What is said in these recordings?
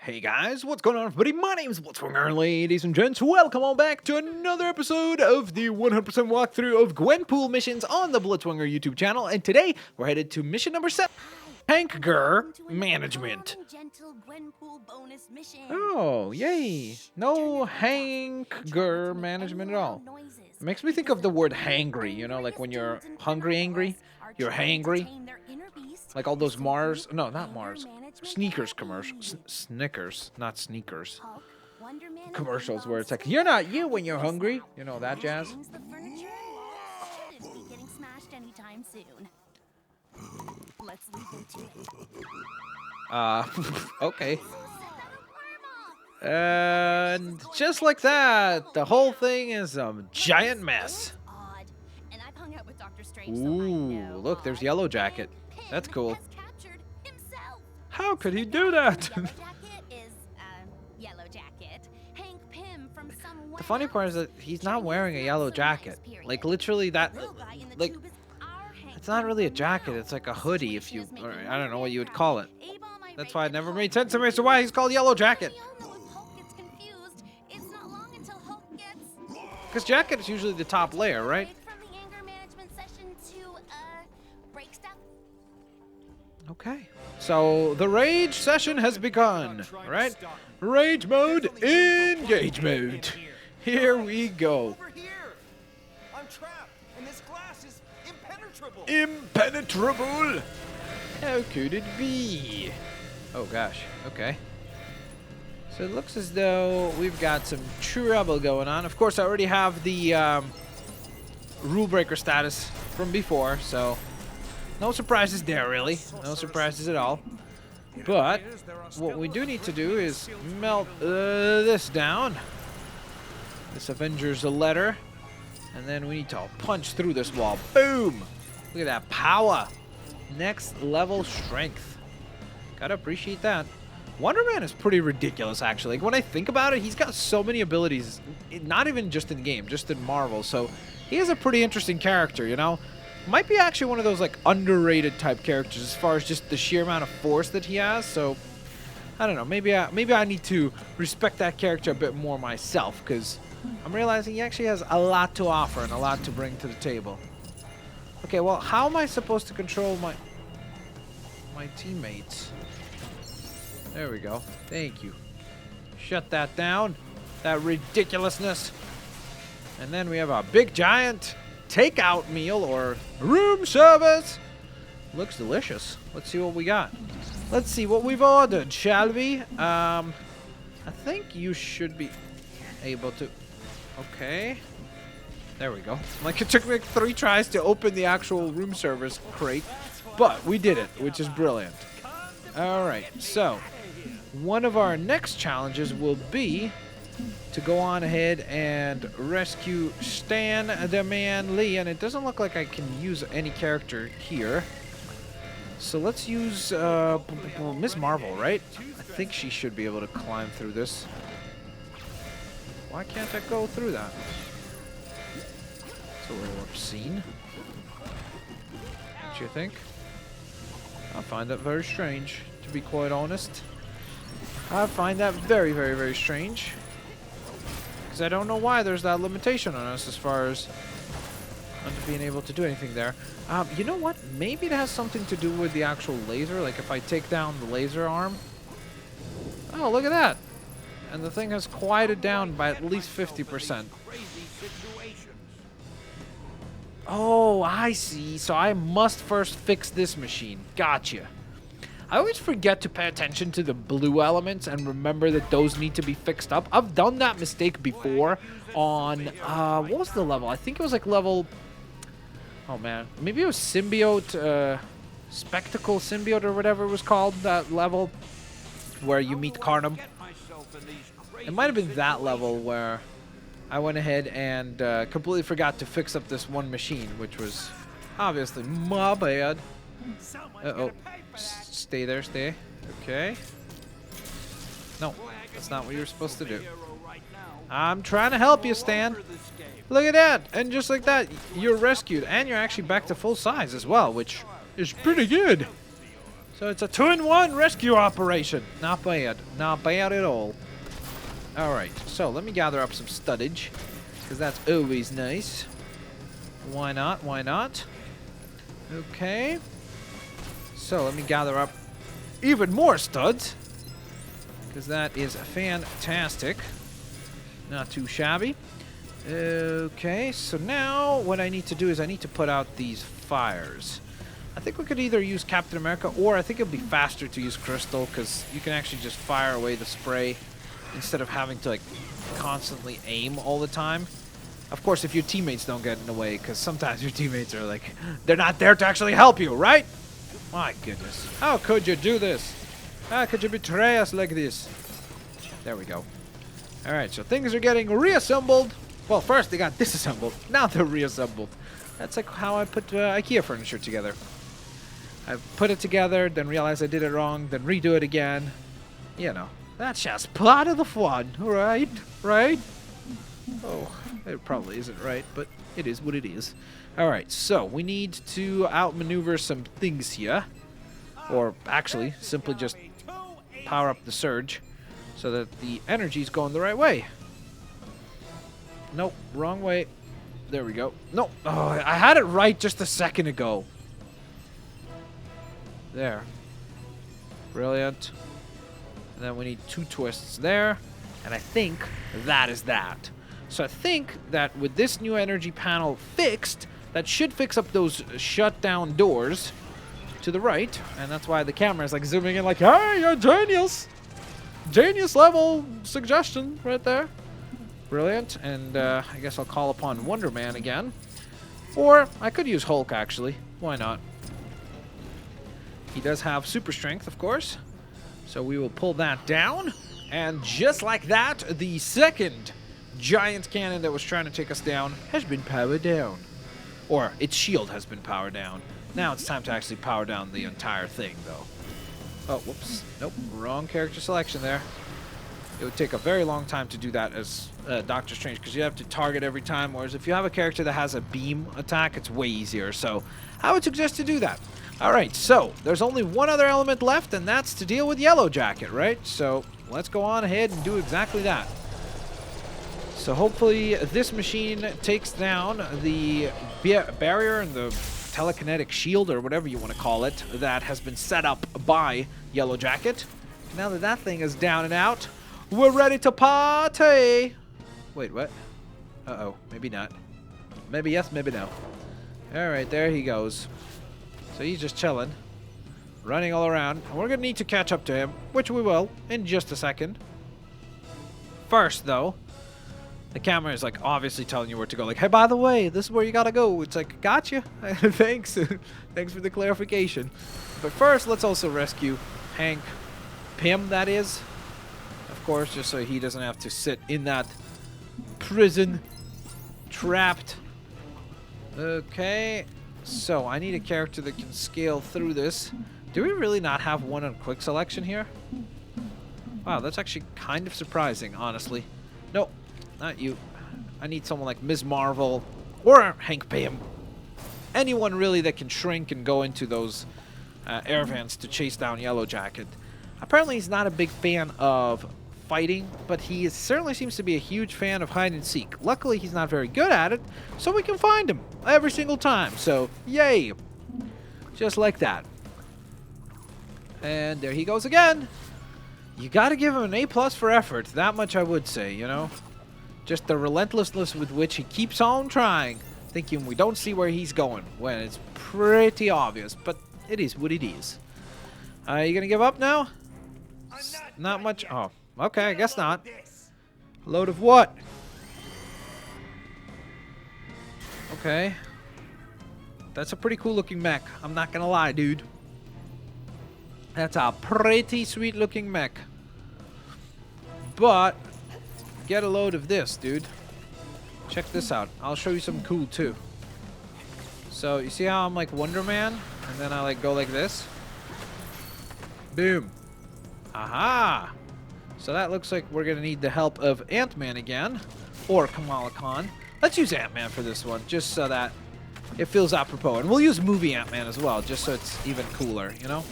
Hey guys, what's going on everybody? My name is Blitzwinger, ladies and gents. Welcome on back to another episode of the 100% walkthrough of Gwenpool Missions on the Blitzwinger YouTube channel. And today, we're headed to mission number 7, Hank-Ger Management. Oh, yay. No Hank-Ger Management at all. It makes me think of the word hangry, you know, like when you're hungry, angry, you're hangry. Like all those Mars, no, not Mars, sneakers commercials, Snickers, not sneakers, commercials where it's like, you're not you when you're hungry, you know, that jazz. Okay. And just like that, the whole thing is a giant mess. Ooh, look, there's Yellow Jacket. That's cool. How could he do that? The funny part is that he's not wearing a yellow jacket. Like literally that, like, it's not really a jacket. It's like a hoodie if you, or I don't know what you would call it. That's why it never made sense to me as to why he's called Yellow Jacket. Because jacket is usually the top layer, right? Okay, so the rage session has begun, right? Rage mode, engage mode. Here we go. I'm trapped, and this glass is impenetrable. Impenetrable? How could it be? Oh gosh, okay. So it looks as though we've got some trouble going on. Of course, I already have the rule breaker status from before, so no surprises there, really. No surprises at all. But what we do need to do is melt this down. This Avengers letter. And then we need to punch through this wall. Boom! Look at that power. Next level strength. Gotta appreciate that. Wonder Man is pretty ridiculous, actually. Like, when I think about it, he's got so many abilities. Not even just in game, just in Marvel. So he is a pretty interesting character, you know? Might be actually one of those like underrated type characters as far as just the sheer amount of force that he has. So I don't know, maybe I need to respect that character a bit more myself, because I'm realizing he actually has a lot to offer and a lot to bring to the table. Okay, well, how am I supposed to control my teammates? There we go. Thank you. Shut that down. That ridiculousness. And then we have a big giant takeout meal or room service. Looks delicious. Let's see what we got. Let's see what we've ordered, shall we? I think you should be able to. Okay. There we go. Like, it took me like 3 tries to open the actual room service crate, but we did it, which is brilliant. All right. So, one of our next challenges will be to go on ahead and rescue Stan the Man Lee, and it doesn't look like I can use any character here. So let's use Miss Marvel, right? I think she should be able to climb through this. Why can't I go through that? It's a little obscene. Don't you think? I find that very strange, to be quite honest. I find that very, very, very strange. I don't know why there's that limitation on us as far as being able to do anything there. You know what? Maybe it has something to do with the actual laser. Like if I take down the laser arm. Oh, look at that. And the thing has quieted down by at least 50%. Oh, I see. So I must first fix this machine. Gotcha. I always forget to pay attention to the blue elements and remember that those need to be fixed up. I've done that mistake before on, what was the level? I think it was like level, oh man, maybe it was Symbiote, Spectacle Symbiote or whatever it was called, that level where you meet Carnage. It might have been that level where I went ahead and completely forgot to fix up this one machine, which was obviously my bad. Uh-oh. Stay there, stay. Okay. No, that's not what you were supposed to do. I'm trying to help you, Stan. Look at that. And just like that, you're rescued. And you're actually back to full size as well, which is pretty good. So it's a 2-in-1 rescue operation. Not bad. Not bad at all. Alright, so let me gather up some studdage, because that's always nice. Why not? Why not? Okay. So let me gather up even more studs, because that is fantastic. Not too shabby. Okay, so now what I need to do is I need to put out these fires. I think we could either use Captain America, or I think it would be faster to use Crystal, because you can actually just fire away the spray instead of having to like constantly aim all the time. Of course, if your teammates don't get in the way, because sometimes your teammates are like, they're not there to actually help you, right? My goodness. How could you do this? How could you betray us like this? There we go. Alright, so things are getting reassembled. Well, first they got disassembled. Now they're reassembled. That's like how I put IKEA furniture together. I put it together, then realized I did it wrong, then redo it again. You know, that's just part of the fun, right? Right? Oh, it probably isn't right, but it is what it is. Alright, so we need to outmaneuver some things here. Or actually, simply just power up the surge so that the energy's going the right way. Nope, wrong way. There we go. No, oh, I had it right just a second ago. There. Brilliant. And then we need 2 twists there. And I think that is that. So I think that with this new energy panel fixed, that should fix up those shut down doors to the right. And that's why the camera is like zooming in like, hey, you're genius. Genius level suggestion right there. Brilliant. And I guess I'll call upon Wonder Man again. Or I could use Hulk, actually. Why not? He does have super strength, of course. So we will pull that down. And just like that, the second giant cannon that was trying to take us down has been powered down. Or its shield has been powered down. Now it's time to actually power down the entire thing, though. Oh, whoops. Nope. Wrong character selection there. It would take a very long time to do that as Doctor Strange, because you have to target every time, whereas if you have a character that has a beam attack, it's way easier. So I would suggest to do that. Alright, so there's only one other element left, and that's to deal with Yellow Jacket, right? So let's go on ahead and do exactly that. So hopefully this machine takes down the barrier and the telekinetic shield, or whatever you want to call it, that has been set up by Yellow Jacket. Now that that thing is down and out, we're ready to party! Wait, what? Uh-oh, maybe not. Maybe yes, maybe no. Alright, there he goes. So he's just chilling, running all around. And we're going to need to catch up to him, which we will in just a second. First, though, the camera is like obviously telling you where to go. Like, hey, by the way, this is where you got to go. It's like, gotcha. Thanks. Thanks for the clarification. But first, let's also rescue Hank Pym, that is. Of course, just so he doesn't have to sit in that prison, trapped. Okay. So, I need a character that can scale through this. Do we really not have one on quick selection here? Wow, that's actually kind of surprising, honestly. Nope, not you. I need someone like Ms. Marvel or Hank Pym. Anyone really that can shrink and go into those air vents to chase down Yellow Jacket. Apparently, he's not a big fan of fighting, but he certainly seems to be a huge fan of hide and seek. Luckily, he's not very good at it, so we can find him every single time. So, yay! Just like that. And there he goes again. You gotta give him an A+ for effort. That much I would say, you know? Just the relentlessness with which he keeps on trying, thinking we don't see where he's going, when it's pretty obvious, but it is what it is. You gonna give up now? Not much. Oh. Okay, I guess not. Load of what? Okay. That's a pretty cool looking mech. I'm not gonna lie, dude. That's a pretty sweet looking mech. But, get a load of this, dude. Check this out. I'll show you something cool, too. So, you see how I'm like Wonder Man? And then I like go like this? Boom. Aha! So that looks like we're going to need the help of Ant-Man again. Or Kamala Khan. Let's use Ant-Man for this one, just so that it feels apropos. And we'll use movie Ant-Man as well, just so it's even cooler, you know?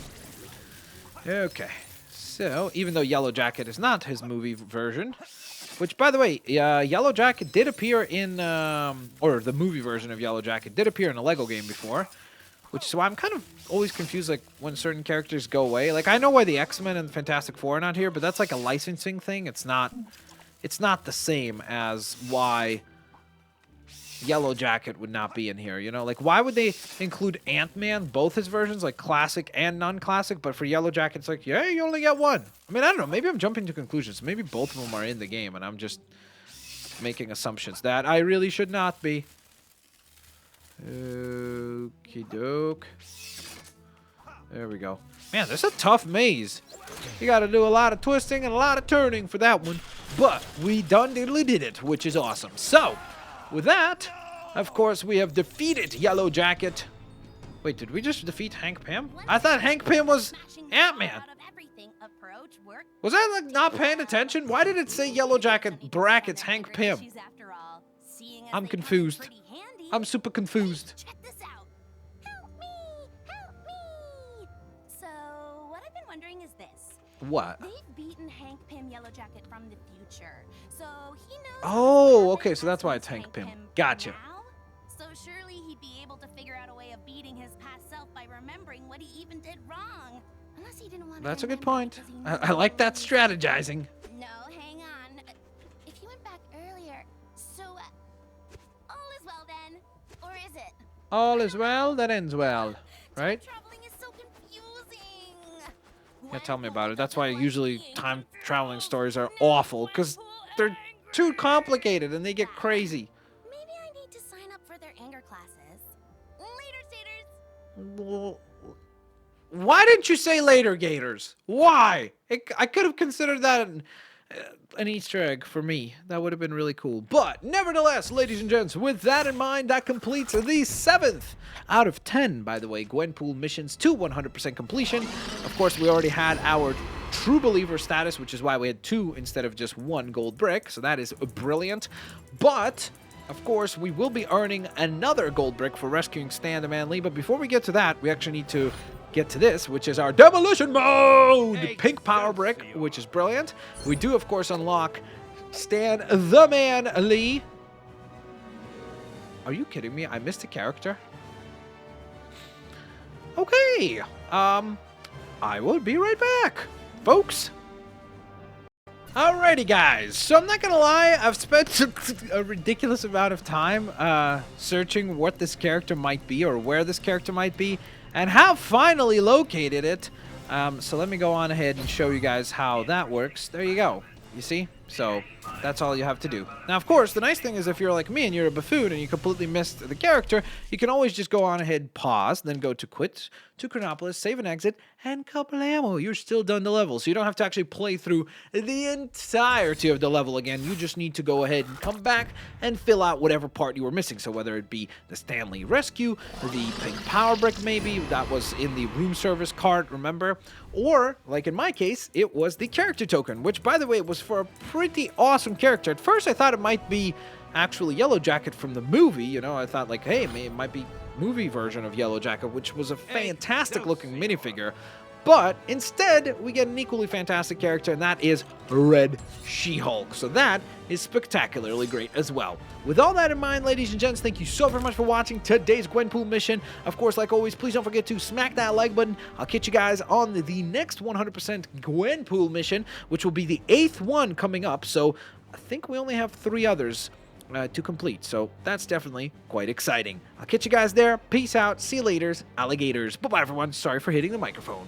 Okay. So, even though Yellow Jacket is not his movie version, which, by the way, Yellow Jacket did appear in, or the movie version of Yellow Jacket did appear in a Lego game before, which is why I'm kind of always confused, like, when certain characters go away. Like, I know why the X-Men and Fantastic Four are not here, but that's like a licensing thing. It's not the same as why Yellow Jacket would not be in here, you know? Like, why would they include Ant-Man, both his versions, like classic and non-classic, but for Yellow Jacket, it's like, yeah, you only get one. I mean, I don't know. Maybe I'm jumping to conclusions. Maybe both of them are in the game, and I'm just making assumptions that I really should not be. Okie doke. There we go. Man, this is a tough maze. You got to do a lot of twisting and a lot of turning for that one, but we done diddly did it, which is awesome. So, with that, of course, we have defeated Yellow Jacket. Wait, did we just defeat Hank Pym? I thought Hank Pym was Ant-Man. Was I like not paying attention? Why did it say Yellow Jacket brackets Hank Pym? I'm confused. I'm super confused. Check this out. Help me! Help me! So, what I've been wondering is this. What? They've beaten Hank Pym Yellow Jacket from the future. So, he knows. Oh, okay, so that's why it's Hank Pym. Gotcha. Now? So, surely he'd be able to figure out a way of beating his past self by remembering what he even did wrong. Unless he didn't want to. That's a good point. I like that strategizing. No, hang on. If you went back earlier, so all is well then, or is it? All is well that ends well, right? Time traveling is so confusing. Yeah, tell me about it. That's why usually time traveling stories are awful, because they're too complicated and they get crazy. Maybe I need to sign up for their anger classes. Later, Staters. Well, why didn't you say later, Gators? Why? I could have considered that an Easter egg for me. That would have been really cool. But nevertheless, ladies and gents, with that in mind, that completes the 7th out of 10, by the way, Gwenpool missions to 100% completion. Of course, we already had our True Believer status, which is why we had 2 instead of just 1 gold brick. So that is brilliant. But of course, we will be earning another gold brick for rescuing Stan the Man Lee. But before we get to that, we actually need to get to this, which is our demolition mode! Pink power brick, which is brilliant. We do, of course, unlock Stan the Man Lee. Are you kidding me? I missed a character? Okay. I will be right back, folks. Alrighty, guys. So I'm not gonna lie, I've spent a ridiculous amount of time searching what this character might be or where this character might be, and have finally located it. So let me go on ahead and show you guys how that works. There you go. You see? So that's all you have to do. Now, of course, the nice thing is if you're like me and you're a buffoon and you completely missed the character, you can always just go on ahead, pause, then go to quit, to Chronopolis, save and exit, and kablamo, you're still done the level. So you don't have to actually play through the entirety of the level again. You just need to go ahead and come back and fill out whatever part you were missing. So whether it be the Stanley Rescue, the pink power brick maybe, that was in the room service cart, remember? Or, like in my case, it was the character token, which, by the way, was for a pretty awesome character. At first, I thought it might be actually Yellow Jacket from the movie. You know, I thought, like, hey, it might be movie version of Yellow Jacket, which was a fantastic-looking minifigure. But instead, we get an equally fantastic character, and that is Red She-Hulk. So that is spectacularly great as well. With all that in mind, ladies and gents, thank you so very much for watching today's Gwenpool mission. Of course, like always, please don't forget to smack that like button. I'll catch you guys on the next 100% Gwenpool mission, which will be the 8th one coming up. So I think we only have 3 others to complete, so that's definitely quite exciting. I'll catch you guys there. Peace out. See you later, alligators. Bye-bye, everyone. Sorry for hitting the microphone.